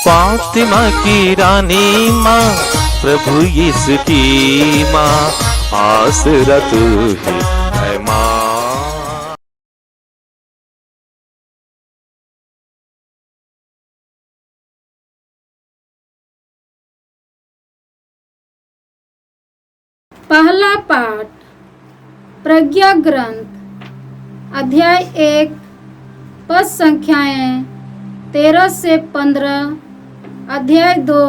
फातिमा की रानी माँ, प्रभु यीशु की माँ, आसरा तू ही है माँ। पहला पाठ प्रज्ञा ग्रंथ अध्याय 1 पद संख्याएं 13 से 15, अध्याय 2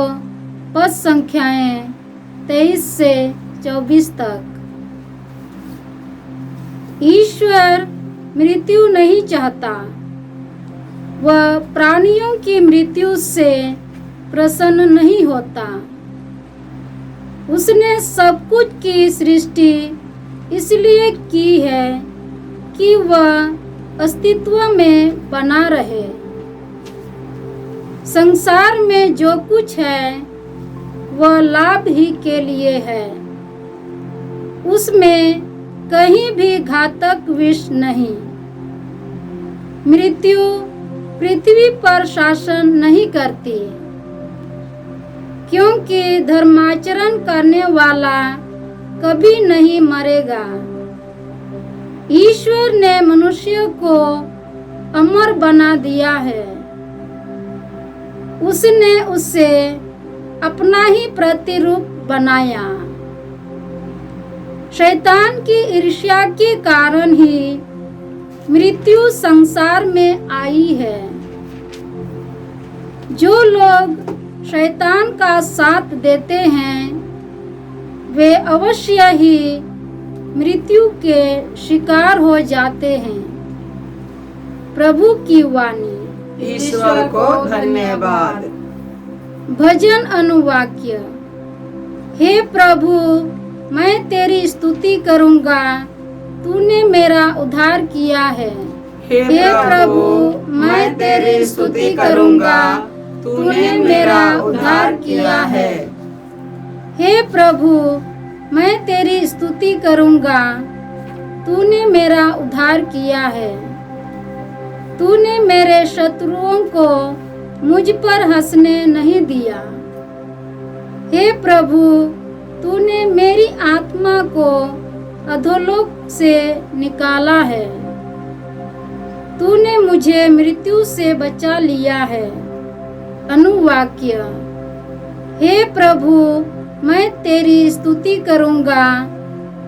पद संख्याएं 23 से 24 तक। ईश्वर मृत्यु नहीं चाहता, वह प्राणियों की मृत्यु से प्रसन्न नहीं होता। उसने सब कुछ की सृष्टि इसलिए की है कि वह अस्तित्व में बना रहे। संसार में जो कुछ है वह लाभ ही के लिए है। उसमें कहीं भी घातक विष नहीं। मृत्यु पृथ्वी पर शासन नहीं करती, क्योंकि धर्माचरण करने वाला कभी नहीं मरेगा। ईश्वर ने मनुष्य को अमर बना दिया है। उसने उसे अपना ही प्रतिरूप बनाया। शैतान की ईर्ष्या के कारण ही मृत्यु संसार में आई है। जो लोग शैतान का साथ देते हैं वे अवश्य ही मृत्यु के शिकार हो जाते हैं। प्रभु की वाणी। ईश्वर को धन्यवाद। भजन अनुवाक्य। हे प्रभु, मैं तेरी स्तुति करूंगा, तूने मेरा उद्धार किया है। हे प्रभु, मैं तेरी स्तुति करूंगा, तूने मेरा उद्धार किया है। हे प्रभु, मैं तेरी स्तुति करूंगा, तूने मेरा उद्धार किया है। तूने मेरे शत्रुओं को मुझ पर हंसने नहीं दिया। हे प्रभु, तूने मेरी आत्मा को अधोलोक से निकाला है। तूने मुझे मृत्यु से बचा लिया है। अनुवाक्य। हे प्रभु, मैं तेरी स्तुति करूंगा,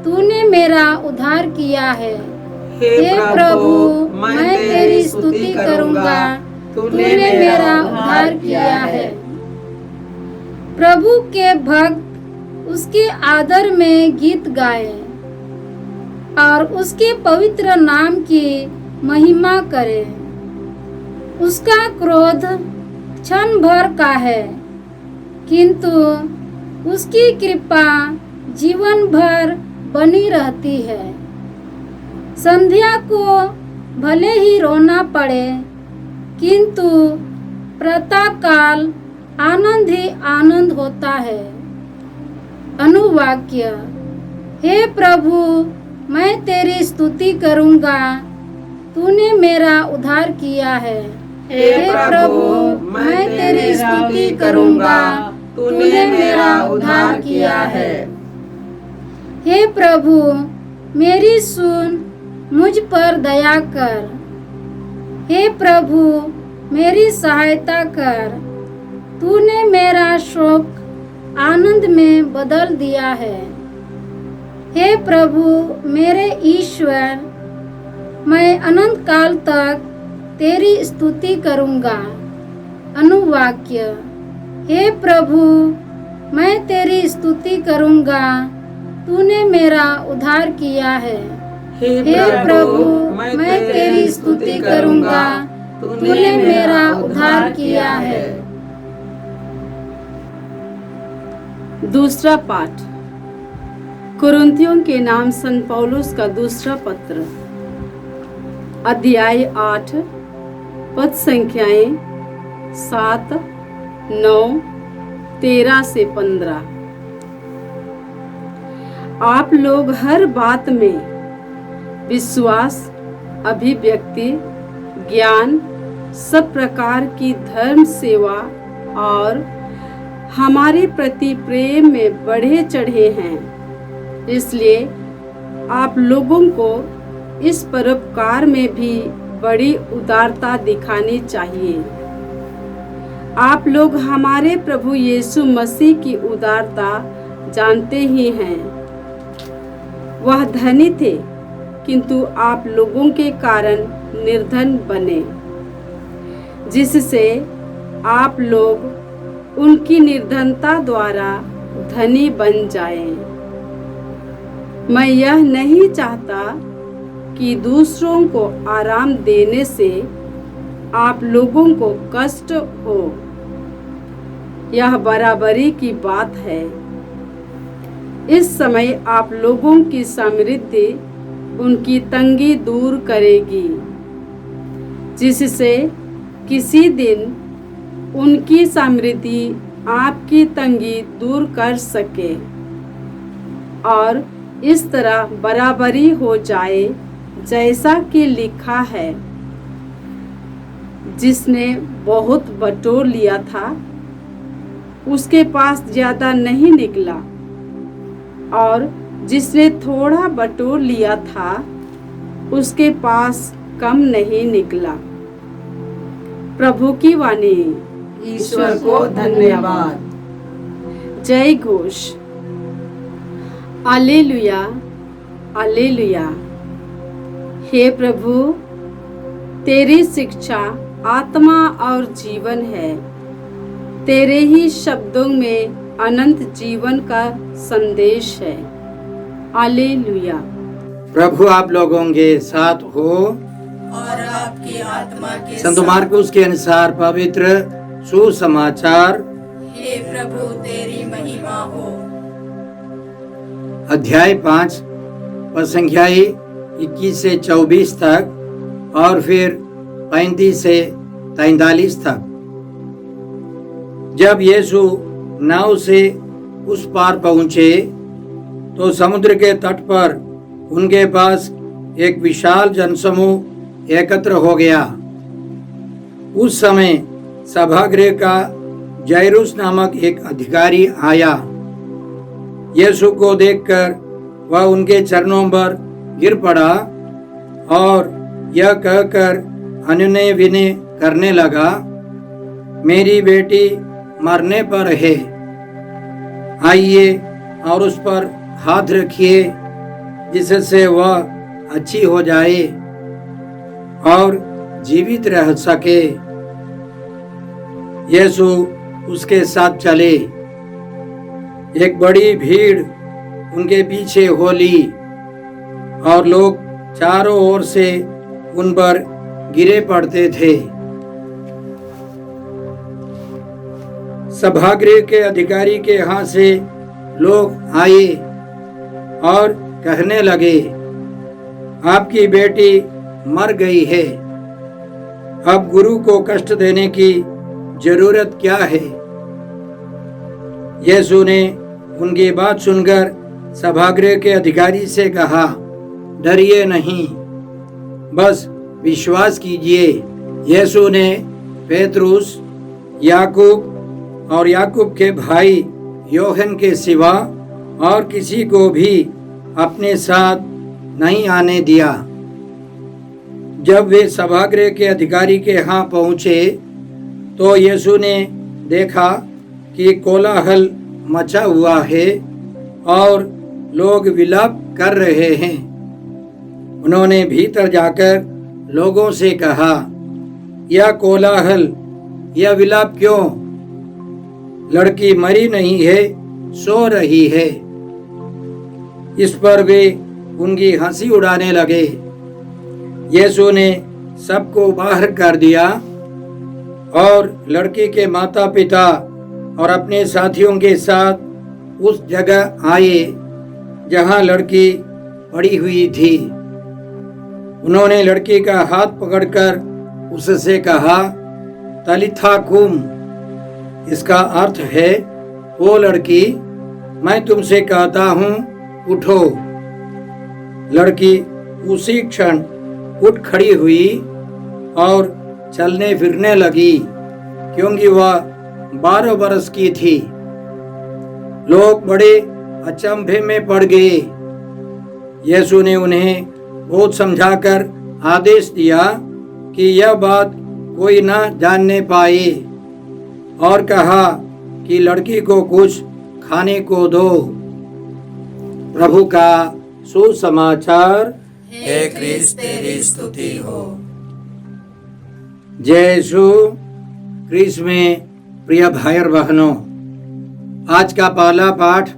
तूने मेरा उद्धार किया है। हे प्रभु, मैं तेरी स्तुति करूंगा, तूने मेरा उद्धार किया है। प्रभु के भक्त उसके आदर में गीत गाए और उसके पवित्र नाम की महिमा करें। उसका क्रोध क्षण भर का है, किंतु उसकी कृपा जीवन भर बनी रहती है। संध्या को भले ही रोना पड़े, किंतु प्रातःकाल आनंद ही आनंद होता है। अनुवाक्य। हे प्रभु, मैं तेरी स्तुति करूंगा, तूने मेरा उद्धार किया है। हे प्रभु, मैं तेरी स्तुति करूंगा, तूने मेरा उद्धार किया है। हे प्रभु, मेरी सुन, मुझ पर दया कर। हे प्रभु, मेरी सहायता कर। तूने मेरा शोक आनंद में बदल दिया है। हे प्रभु, मेरे ईश्वर, मैं अनंत काल तक तेरी स्तुति करूंगा। अनुवाक्य। हे प्रभु, मैं तेरी स्तुति करूंगा, तूने मेरा उद्धार किया है। हे प्रभु, मैं तेरी स्तुति करूंगा, तूने मेरा उद्धार किया है। दूसरा पाठ कुरिन्थियों के नाम संत पौलुस का दूसरा पत्र, अध्याय 8 पद संख्याएं 7, 9, 13 से 15। आप लोग हर बात में विश्वास, अभिव्यक्ति, ज्ञान, सब प्रकार की धर्म सेवा और हमारे प्रति प्रेम में बढ़े चढ़े हैं। इसलिए आप लोगों को इस परोपकार में भी बड़ी उदारता दिखानी चाहिए। आप लोग हमारे प्रभु यीशु मसीह की उदारता जानते ही हैं। वह धनी थे, किंतु आप लोगों के कारण निर्धन बने, जिससे आप लोग उनकी निर्धनता द्वारा धनी बन जाएं। मैं यह नहीं चाहता कि दूसरों को आराम देने से आप लोगों को कष्ट हो। यह बराबरी की बात है। इस समय आप लोगों की समृद्धि उनकी तंगी दूर करेगी, जिससे किसी दिन उनकी समृद्धि आपकी तंगी दूर कर सके और इस तरह बराबरी हो जाए, जैसा कि लिखा है, जिसने बहुत बटोर लिया था उसके पास ज्यादा नहीं निकला, और जिसने थोड़ा बटोर लिया था उसके पास कम नहीं निकला। प्रभु की वाणी। ईश्वर को धन्यवाद। जय घोष। Hallelujah, hallelujah. हे प्रभु, तेरी शिक्षा आत्मा और जीवन है। तेरे ही शब्दों में अनंत जीवन का संदेश है। हालेलुया। प्रभु आप लोगों के साथ हो और आपकी आत्मा के संत मार्कुस के अनुसार पवित्र सुसमाचार। हे प्रभु तेरी महिमा हो। अध्याय 5 पद संख्या 21 से 24 तक और फिर 35 से 43 तक। जब यीशु नाव से उस पार पहुंचे तो समुद्र के तट पर उनके पास एक विशाल जनसमूह एकत्र हो गया। उस समय सभागृह का जायरूस नामक एक अधिकारी आया। यीशु को देखकर वह उनके चरणों पर गिर पड़ा और यह कहकर अनुनय विनय करने लगा, मेरी बेटी मरने पर है, आइए और उस पर हाथ रखिए जिससे वह अच्छी हो जाए और जीवित रह सके। यीशु उसके साथ चले। एक बड़ी भीड़ उनके पीछे हो ली और लोग चारों ओर से उन पर गिरे पड़ते थे। सभागृह के अधिकारी के यहाँ से लोग आए और कहने लगे, आपकी बेटी मर गई है, अब गुरु को कष्ट देने की जरूरत क्या है। यीशु ने उनकी बात सुनकर सभागृह के अधिकारी से कहा, डरिए नहीं, बस विश्वास कीजिए। यीशु ने पेतरुस, याकूब और याकूब के भाई योहन के सिवा और किसी को भी अपने साथ नहीं आने दिया। जब वे सभागृह के अधिकारी के यहाँ पहुँचे तो यीशु ने देखा कि कोलाहल मचा हुआ है और लोग विलाप कर रहे हैं। उन्होंने भीतर जाकर लोगों से कहा, यह कोलाहल, यह विलाप क्यों? लड़की मरी नहीं है, सो रही है। इस पर वे उनकी हंसी उड़ाने लगे। यीशु ने सबको बाहर कर दिया और लड़की के माता पिता और अपने साथियों के साथ उस जगह आए जहां लड़की पड़ी हुई थी। उन्होंने लड़की का हाथ पकड़कर उससे कहा, तलिथा कुम। इसका अर्थ है, ओ लड़की, मैं तुमसे कहता हूँ, उठो। लड़की उसी क्षण उठ खड़ी हुई और चलने फिरने लगी, क्योंकि वह 12 वर्ष की थी। लोग बड़े अचंभे में पड़ गए। यीशु ने उन्हें बहुत समझाकर आदेश दिया कि यह बात कोई न जानने पाए और कहा कि लड़की को कुछ खाने को दो। प्रभु का सुसमाचार। हे क्रिस्त तेरी स्तुति हो। जय यीशु क्रिस्त में प्रिय भाई और बहनों, आज का पहला पाठ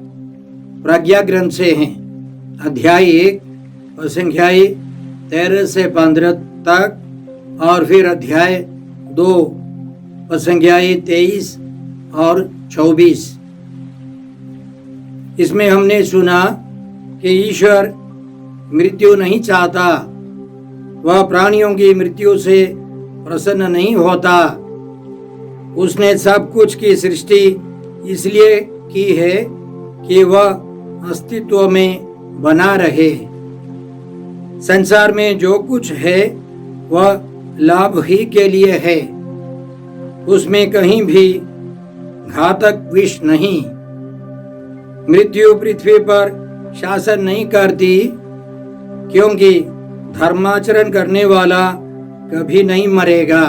प्रज्ञा ग्रंथ से है। अध्याय 1 और संख्याएं 13 से 15 तक और फिर अध्याय 2 और संख्याएं 23 और 24। इसमें हमने सुना कि ईश्वर मृत्यु नहीं चाहता, वह प्राणियों की मृत्यु से प्रसन्न नहीं होता। उसने सब कुछ की सृष्टि इसलिए की है कि वह अस्तित्व में बना रहे। संसार में जो कुछ है वह लाभ ही के लिए है, उसमें कहीं भी घातक विष नहीं। मृत्यु पृथ्वी पर शासन नहीं करती, क्योंकि धर्माचरण करने वाला कभी नहीं मरेगा।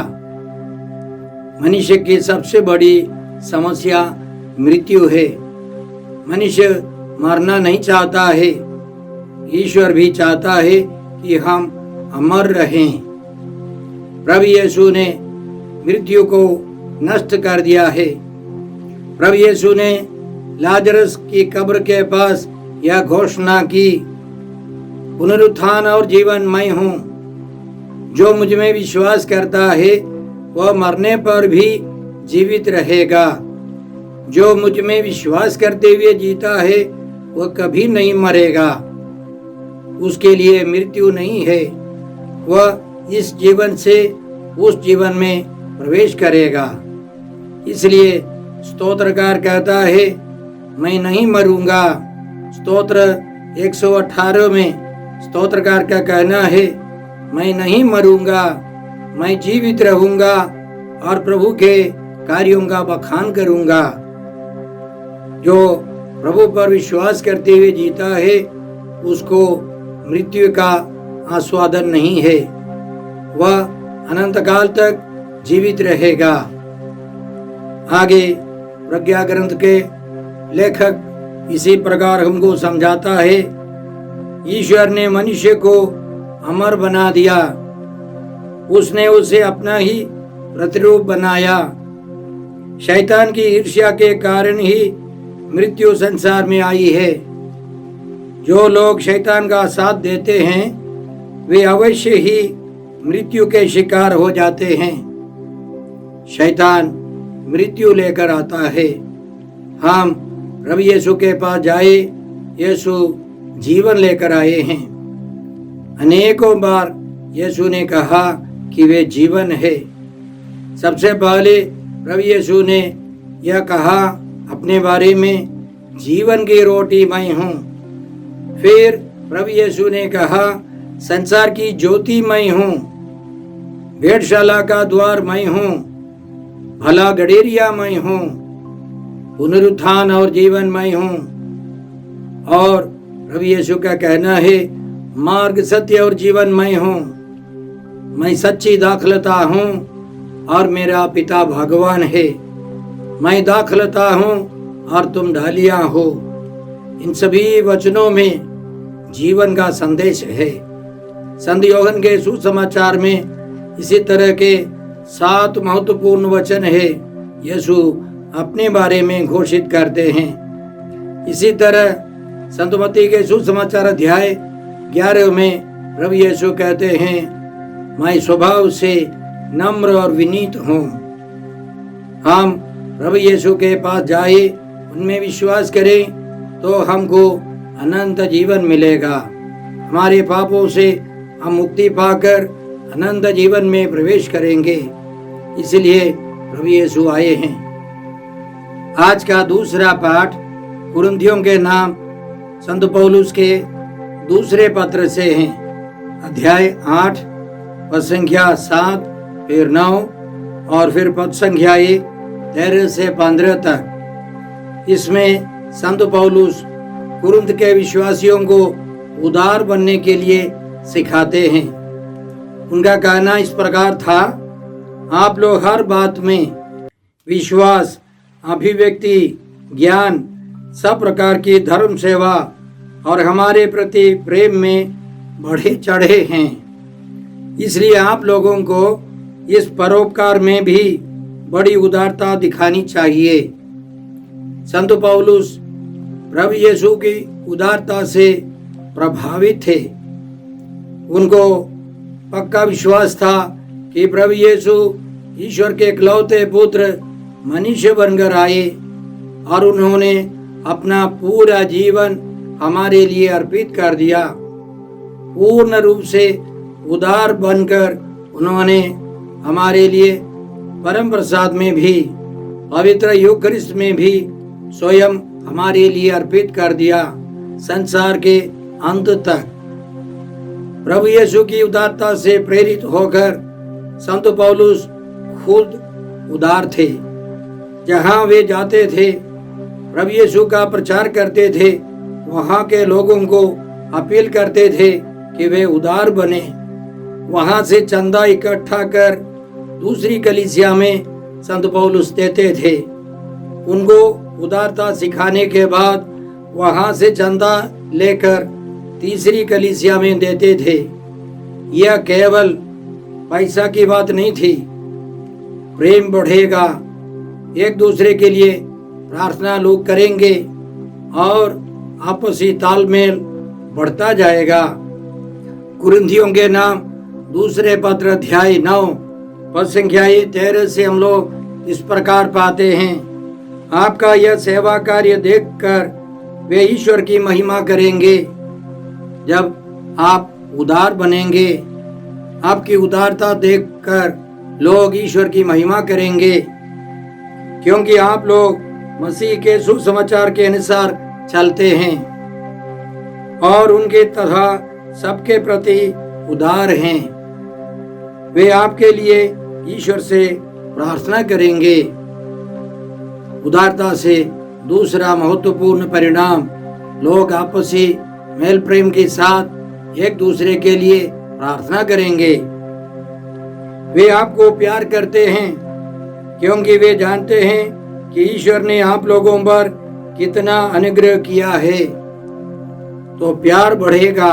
मनुष्य की सबसे बड़ी समस्या मृत्यु है। मनुष्य मरना नहीं चाहता है, ईश्वर भी चाहता है कि हम अमर रहें। प्रभु यीशु ने मृत्यु को नष्ट कर दिया है। प्रभु यीशु ने लाजरस की कब्र के पास यह घोषणा की, पुनरुत्थान और जीवन मैं हूँ। जो मुझ में विश्वास करता है वह मरने पर भी जीवित रहेगा। जो मुझ में विश्वास करते हुए जीता है वह कभी नहीं मरेगा। उसके लिए मृत्यु नहीं है, वह इस जीवन से उस जीवन में प्रवेश करेगा। इसलिए स्तोत्रकार कहता है, मैं नहीं मरूंगा। स्तोत्र 118 में स्तोत्रकार का कहना है, मैं नहीं मरूंगा, मैं जीवित रहूंगा और प्रभु के कार्यों का बखान करूंगा। जो प्रभु पर विश्वास करते हुए जीता है उसको मृत्यु का आस्वादन नहीं है, वह अनंत काल तक जीवित रहेगा। आगे प्रज्ञा ग्रंथ के लेखक इसी प्रकार हमको समझाता है, ईश्वर ने मनुष्य को अमर बना दिया, उसने उसे अपना ही प्रतिरूप बनाया। शैतान की ईर्ष्या के कारण ही मृत्यु संसार में आई है। जो लोग शैतान का साथ देते हैं वे अवश्य ही मृत्यु के शिकार हो जाते हैं। शैतान मृत्यु लेकर आता है। हम प्रभु यीशु के पास जाए, यीशु जीवन लेकर आए हैं। अनेकों बार यीशु ने कहा कि वे जीवन है। सबसे पहले प्रभु यीशु ने यह कहा अपने बारे में, जीवन की रोटी मैं हूँ। फिर प्रभु यीशु ने कहा, संसार की ज्योति मैं हूँ, भेड़शाला का द्वार मैं हूँ, भला गडेरिया मैं हूँ, पुनरुत्थान और जीवन मैं हूँ। और प्रभु यीशु का कहना है, मार्ग सत्य और जीवन मैं हूँ। मैं सच्ची दाखलता हूँ और मेरा पिता भगवान है। मैं दाखलता हूँ और तुम डालियाँ हो। इन सभी वचनों में जीवन का संदेश है। संत योहन के सुसमाचार में इसी तरह के 7 महत्वपूर्ण वचन है यीशु अपने बारे में घोषित करते हैं। इसी तरह संत मत्ती के सुसमाचार अध्याय 11 में प्रभु यीशु कहते हैं, मैं स्वभाव से नम्र और विनीत हूँ। हम प्रभु यीशु के पास जाए, उनमें विश्वास करें तो हमको अनंत जीवन मिलेगा। हमारे पापों से हम मुक्ति पाकर अनंत जीवन में प्रवेश करेंगे। इसलिए प्रभु यीशु आए हैं। आज का दूसरा पाठ कुरिन्थियों के नाम संत पौलुस के दूसरे पत्र से है। अध्याय 8 पद संख्या 7 फिर 9 और फिर पद संख्या 13 से 15 तक। इसमें संत पौलुस कुरिन्थ के विश्वासियों को उदार बनने के लिए सिखाते हैं। उनका कहना इस प्रकार था, आप लोग हर बात में विश्वास, अभिव्यक्ति, ज्ञान, सब प्रकार की धर्म सेवा और हमारे प्रति प्रेम में बढ़े चढ़े हैं। इसलिए आप लोगों को इस परोपकार में भी बड़ी उदारता दिखानी चाहिए। संत पौलुस प्रभु यीशु की उदारता से प्रभावित थे। उनको पक्का विश्वास था कि प्रभु यीशु ईश्वर के इकलौते पुत्र मनुष्य बनकर आए और उन्होंने अपना पूरा जीवन हमारे लिए अर्पित कर दिया। पूर्ण रूप से उदार बनकर उन्होंने हमारे लिए परम प्रसाद में भी, पवित्र यूकरिस्ट में भी स्वयं हमारे लिए अर्पित कर दिया संसार के अंत तक। प्रभु यीशु की उदारता से प्रेरित होकर संत पौलुस खुद उदार थे। जहां वे जाते थे, प्रभु यीशु का प्रचार करते थे, वहां के लोगों को अपील करते थे कि वे उदार बने। वहां से चंदा इकट्ठा कर दूसरी कलीसिया में संत पौलुस देते थे। उनको उदारता सिखाने के बाद वहां से चंदा लेकर तीसरी कलीसिया में देते थे। यह केवल पैसा की बात नहीं थी। प्रेम बढ़ेगा, एक दूसरे के लिए प्रार्थना लोग करेंगे और आपसी तालमेल बढ़ता जाएगा। कुरिन्थियों के नाम दूसरे पत्र अध्याय 9 पद संख्या 13 से हम लोग इस प्रकार पाते हैं, आपका यह सेवा कार्य देखकर वे ईश्वर की महिमा करेंगे। जब आप उदार बनेंगे, आपकी उदारता देखकर लोग ईश्वर की महिमा करेंगे, क्योंकि आप लोग मसीह के सुसमाचार के अनुसार चलते हैं और उनके तथा सबके प्रति उदार हैं। वे आपके लिए ईश्वर से प्रार्थना करेंगे। उदारता से दूसरा महत्वपूर्ण परिणाम, लोग आपसी मेल प्रेम के साथ एक दूसरे के लिए प्रार्थना करेंगे। वे आपको प्यार करते हैं क्योंकि वे जानते हैं कि ईश्वर ने आप लोगों पर कितना अनुग्रह किया है। तो प्यार बढ़ेगा,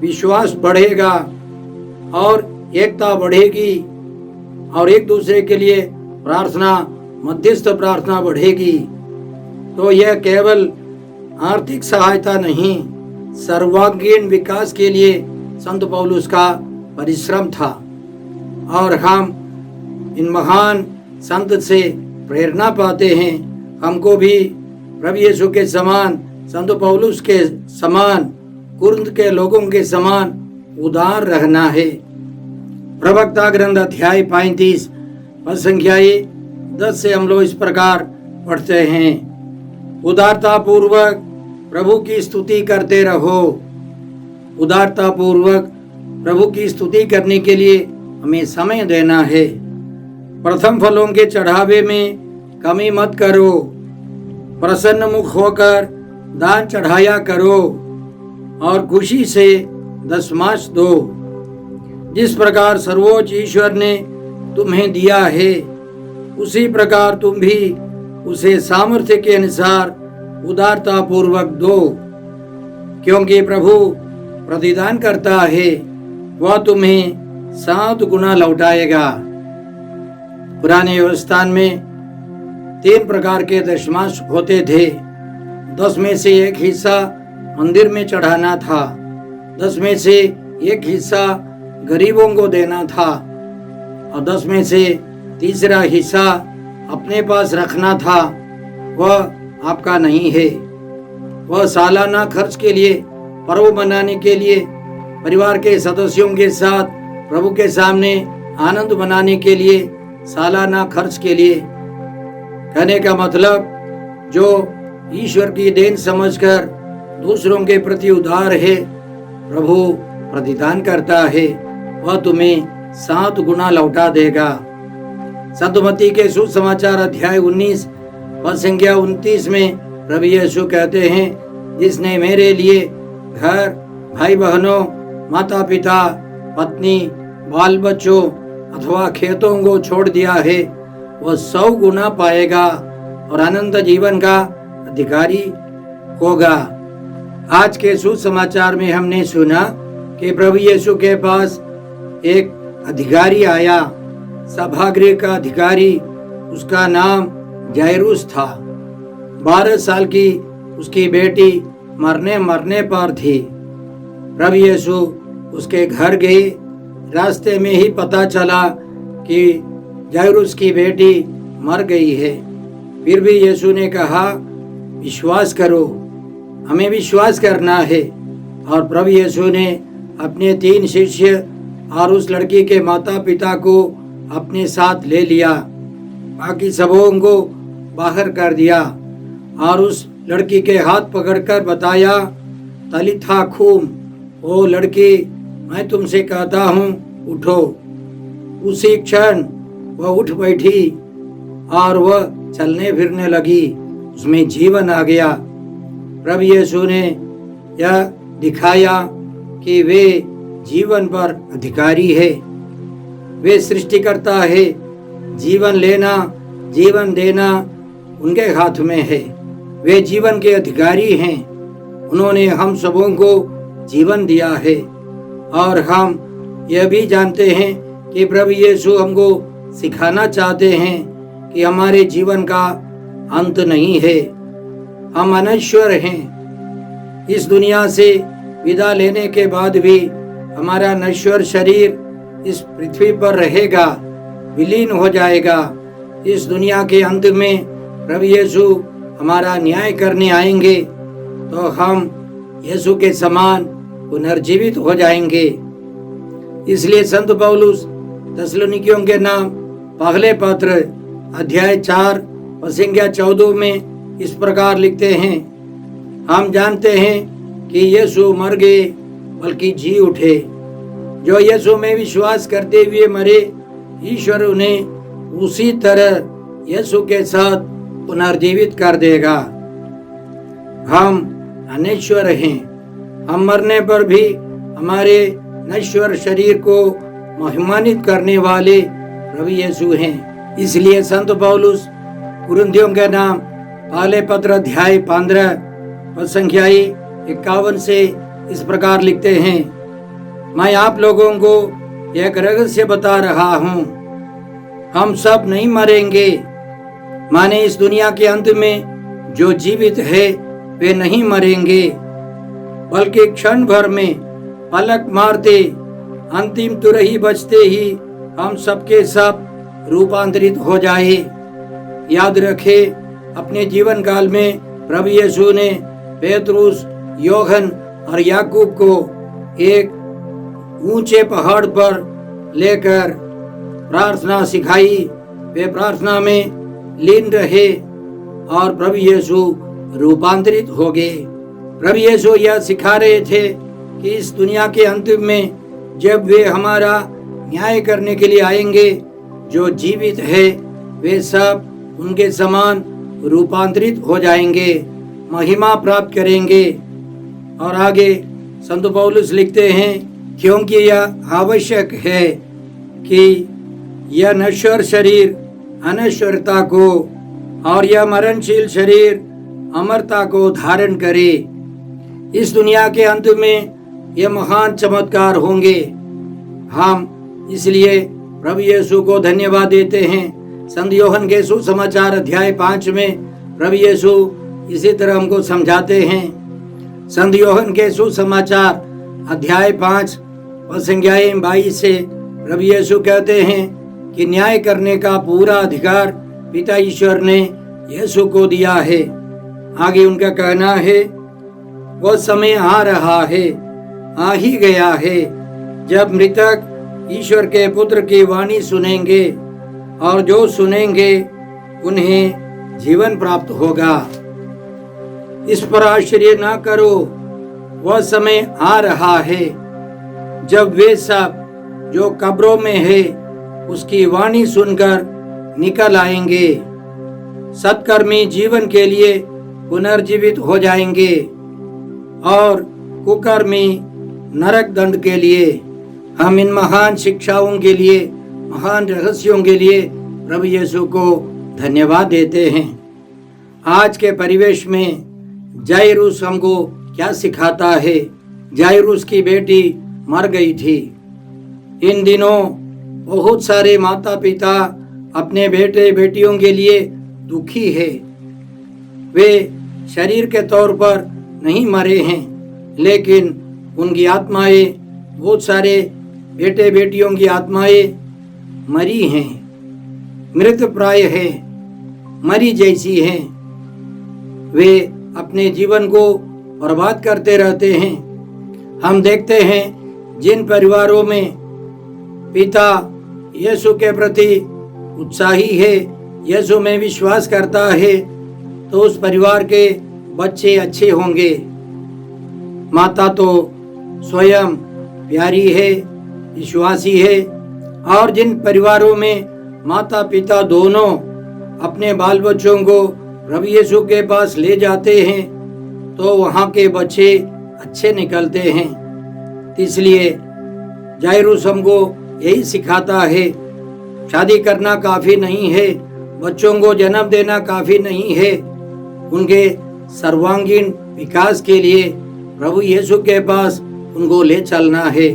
विश्वास बढ़ेगा और एकता बढ़ेगी और एक दूसरे के लिए प्रार्थना, मध्यस्थ प्रार्थना बढ़ेगी। तो यह केवल आर्थिक सहायता नहीं, सर्वांगीण विकास के लिए संत पौलुस का परिश्रम था। और हम इन महान संत से प्रेरणा पाते हैं। हमको भी प्रभु यीशु के समान, संत पौलुस के समान, कुरिन्थ के लोगों के समान उदार रहना है। प्रवक्ता ग्रंथ अध्याय 35 पद संख्या 10 से हम लोग इस प्रकार पढ़ते हैं, उदारता पूर्वक प्रभु की स्तुति करते रहो। उदारता पूर्वक प्रभु की स्तुति करने के लिए हमें समय देना है। प्रथम फलों के चढ़ावे में कमी मत करो। प्रसन्न मुख होकर दान चढ़ाया करो और खुशी से दशमांश दो। जिस प्रकार सर्वोच्च ईश्वर ने तुम्हें दिया है, उसी प्रकार तुम भी उसे सामर्थ्य के अनुसार उदारता पूर्वक दो, क्योंकि प्रभु प्रतिदान करता है, वह तुम्हें 7 गुना लौटाएगा। पुराने व्यवस्थान में 3 प्रकार के दशमांश होते थे। 10 में से 1 हिस्सा मंदिर में चढ़ाना था, 10 में से 1 हिस्सा गरीबों को देना था और 10 में से तीसरा हिस्सा अपने पास रखना था। वह आपका नहीं है, वह सालाना खर्च के लिए, पर्व मनाने के लिए, परिवार के सदस्यों के साथ प्रभु के सामने आनंद मनाने के लिए, सालाना खर्च के लिए। कहने का मतलब, जो ईश्वर की देन समझकर दूसरों के प्रति उदार है, प्रभु प्रतिदान करता है, वह तुम्हें 7 गुना लौटा देगा। संत मत्ती के सुसमाचार अध्याय 19 पद संख्या 29 में प्रभु यीशु कहते हैं, जिसने मेरे लिए घर, भाई बहनों, माता पिता, पत्नी, बाल बच्चों अथवा खेतों को छोड़ दिया है, वह 100 गुना पाएगा और अनंत जीवन का अधिकारी होगा। आज के सुसमाचार में हमने सुना कि प्रभु यीशु के पास एक अधिकारी आया, सभागृह का अधिकारी। उसका नाम जायरूस था। 12 साल की उसकी बेटी मरने पर थी। प्रभु यीशु उसके घर गए। रास्ते में ही पता चला कि जायरूस की बेटी मर गई है। फिर भी यीशु ने कहा, विश्वास करो, हमें विश्वास करना है। और प्रभु यीशु ने अपने 3 शिष्य और उस लड़की के माता पिता को अपने साथ ले लिया। बाकी सबों को बाहर कर दिया और उस लड़की के हाथ पकड़कर बताया, तलिथा खूम, ओ लड़की, मैं तुमसे कहता हूँ, उठो। उसी क्षण वह उठ बैठी और वह चलने फिरने लगी। उसमें जीवन आ गया। प्रभु यीशु ने यह दिखाया कि वे जीवन पर अधिकारी है। वे सृष्टिकर्ता है। जीवन लेना, जीवन देना उनके हाथ में है। वे जीवन के अधिकारी हैं। उन्होंने हम सबों को जीवन दिया है। और हम यह भी जानते हैं कि प्रभु यीशु हमको सिखाना चाहते हैं कि हमारे जीवन का अंत नहीं है। हम अनश्वर हैं। इस दुनिया से विदा लेने के बाद भी हमारा नश्वर शरीर इस पृथ्वी पर रहेगा, विलीन हो जाएगा। इस दुनिया के अंत में प्रभु यीशु हमारा न्याय करने आएंगे तो हम यीशु के समान पुनर्जीवित हो जाएंगे। इसलिए संत पौलुस थिस्सलुनीकियों के नाम पहले पत्र अध्याय 4 पद संख्या 14 में इस प्रकार लिखते हैं, हम जानते हैं कि यीशु मर गए बल्कि जी उठे। जो यीशु में विश्वास करते हुए मरे, ईश्वर उन्हें उसी तरह यीशु के साथ पुनर्जीवित कर देगा। हम अनश्वर हैं। हम मरने पर भी हमारे नश्वर शरीर को महिमान्वित करने वाले प्रभु यीशु हैं। इसलिए संत पौलुस कुरिन्थियों के नाम पहले पत्र अध्याय 15 पद संख्या 51 से इस प्रकार लिखते हैं, मैं आप लोगों को एक रहस्य बता रहा हूँ, हम सब नहीं मरेंगे। माने इस दुनिया के अंत में जो जीवित है वे नहीं मरेंगे, बल्कि क्षण भर में पलक मारते अंतिम तुरही बजते ही हम सबके सब रूपांतरित हो जाए। याद रखे, अपने जीवन काल में प्रभु यीशु ने पेतरुस, योहन और याकूब को एक ऊंचे पहाड़ पर लेकर प्रार्थना सिखाई। वे प्रार्थना में लीन रहे और प्रभु यीशु रूपांतरित हो गए। प्रभु यीशु यह सिखा रहे थे कि इस दुनिया के अंत में जब वे हमारा न्याय करने के लिए आएंगे, जो जीवित है वे सब उनके समान रूपांतरित हो जाएंगे, महिमा प्राप्त करेंगे। और आगे संत पौलुस लिखते हैं, क्योंकि यह आवश्यक है कि यह नश्वर शरीर अनश्वरता को और यह मरणशील शरीर अमरता को धारण करे। इस दुनिया के अंत में यह महान चमत्कार होंगे। हम इसलिए प्रभु यीशु को धन्यवाद देते हैं। संत यूहन्ना के सुसमाचार अध्याय 5 में प्रभु यीशु इसी तरह हमको समझाते हैं। संत यूहन्ना के सुसमाचार अध्याय 5 पद संख्या 22 से प्रभु यीशु कहते हैं कि न्याय करने का पूरा अधिकार पिता ईश्वर ने यीशु को दिया है। आगे उनका कहना है, वो समय आ रहा है, आ ही गया है, जब मृतक ईश्वर के पुत्र की वाणी सुनेंगे और जो सुनेंगे उन्हें जीवन प्राप्त होगा। इस पर आश्चर्य न करो, वह समय आ रहा है जब वे सब जो कब्रों में है उसकी वाणी सुनकर निकल आएंगे। सत्कर्मी जीवन के लिए पुनर्जीवित हो जाएंगे और कुकर्मी नरक दंड के लिए। हम इन महान शिक्षाओं के लिए, महान रहस्यों के लिए प्रभु यीशु को धन्यवाद देते हैं। आज के परिवेश में जाइरुस हमको क्या सिखाता है? जाइरुस की बेटी मर गई थी। इन दिनों बहुत सारे माता पिता अपने बेटे बेटियों के लिए दुखी है। वे शरीर के तौर पर नहीं मरे हैं, लेकिन उनकी आत्माएं, बहुत सारे बेटे बेटियों की आत्माएं मरी हैं, मृत प्राय है, मरी जैसी हैं। वे अपने जीवन को बर्बाद करते रहते हैं। हम देखते हैं जिन परिवारों में पिता यीशु के प्रति उत्साही है, यीशु में विश्वास करता है, तो उस परिवार के बच्चे अच्छे होंगे। माता तो स्वयं प्यारी है, विश्वासी है। और जिन परिवारों में माता पिता दोनों अपने बाल बच्चों को प्रभु यीशु के पास ले जाते हैं, तो वहाँ के बच्चे अच्छे निकलते हैं। इसलिए जाइरुस हमको यही सिखाता है, शादी करना काफ़ी नहीं है, बच्चों को जन्म देना काफ़ी नहीं है। उनके सर्वांगीण विकास के लिए प्रभु यीशु के पास उनको ले चलना है।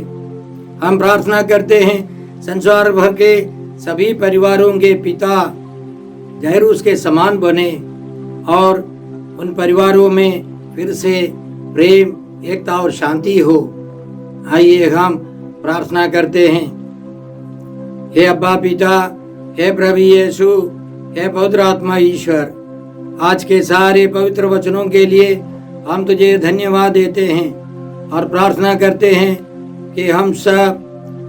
हम प्रार्थना करते हैं संसार भर के सभी परिवारों के पिता जाइरुस के समान बने और उन परिवारों में फिर से प्रेम, एकता और शांति हो। आइए हम प्रार्थना करते हैं। हे अब्बा पिता, हे प्रभु यीशु, हे पवित्र आत्मा ईश्वर, आज के सारे पवित्र वचनों के लिए हम तुझे धन्यवाद देते हैं और प्रार्थना करते हैं कि हम सब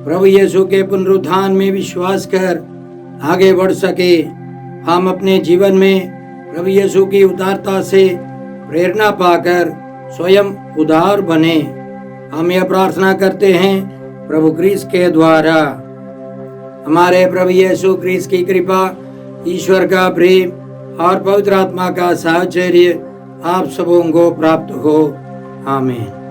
प्रभु यीशु के पुनरुत्थान में विश्वास कर आगे बढ़ सके। हम अपने जीवन में प्रभु यीशु की उदारता से प्रेरणा पाकर स्वयं उदार बने। हम यह प्रार्थना करते हैं प्रभु क्रिस्त के द्वारा। हमारे प्रभु यीशु क्रिस्त की कृपा, ईश्वर का प्रेम और पवित्र आत्मा का साहचर्य आप सबों को प्राप्त हो। आमीन।